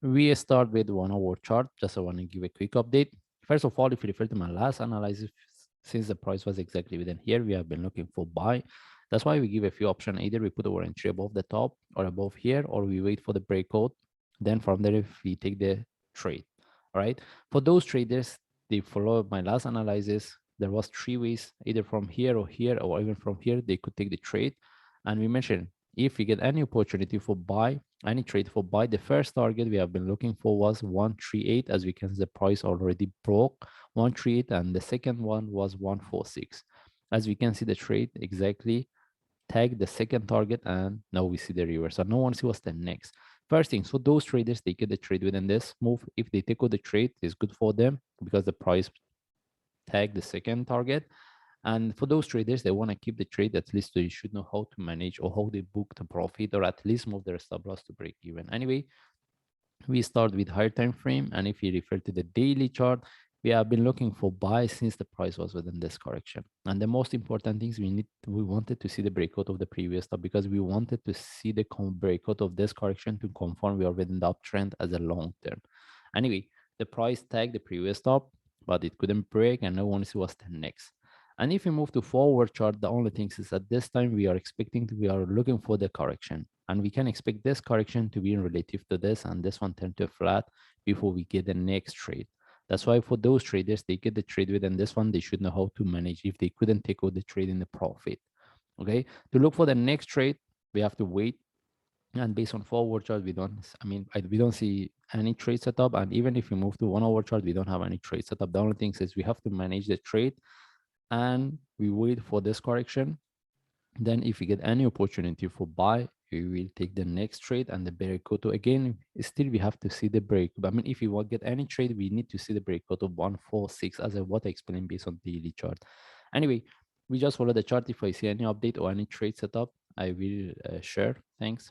We start with 1 hour chart. Just I want to give a quick update. First of all, if you refer to my last analysis, since the price was exactly within here, we have been looking for buy. That's why we give a few options. Either we put our entry above the top or above here, or we wait for the breakout. Then from there, if we take the trade. All right. For those traders, they follow my last analysis. There was 3 ways, either from here or even from here, they could take the trade. And we mentioned if we get any opportunity for buy, any trade for buy, the first target we have been looking for was 138. As we can see, the price already broke 138, and the second one was 146. As we can see, the trade exactly tagged the second target, and now we see the reverse. So no one see what's the next. First thing, so those traders, they get the trade within this move. If they take out the trade, it's good for them because the price tagged the second target. And for those traders, they want to keep the trade. At least they should know how to manage or how they book the profit, or at least move their stop loss to break even. Anyway, we start with higher time frame, and if you refer to the daily chart, we have been looking for buy since the price was within this correction. And the most important things, we wanted to see the breakout of the previous top, because we wanted to see the breakout of this correction to confirm we are within the uptrend as a long term. Anyway, the price tagged the previous top, but it couldn't break, and no one see what's the next. And if we move to forward chart, the only thing is at this time we are looking for the correction, and we can expect this correction to be in relative to this, and this one turn to flat before we get the next trade. That's why for those traders, they get the trade within this one, they should know how to manage if they couldn't take out the trade in the profit. Okay, to look for the next trade, we have to wait. And based on forward chart, we don't see any trade setup. And even if we move to 1 hour chart, we don't have any trade setup. The only thing is we have to manage the trade, and we wait for this correction. Then if we get any opportunity for buy, we will take the next trade and the breakout. Again, still we have to see the break. But if we want to get any trade, we need to see the breakout of 146, as what I explained based on daily chart. Anyway, we just follow the chart. If I see any update or any trade setup, I will share. Thanks.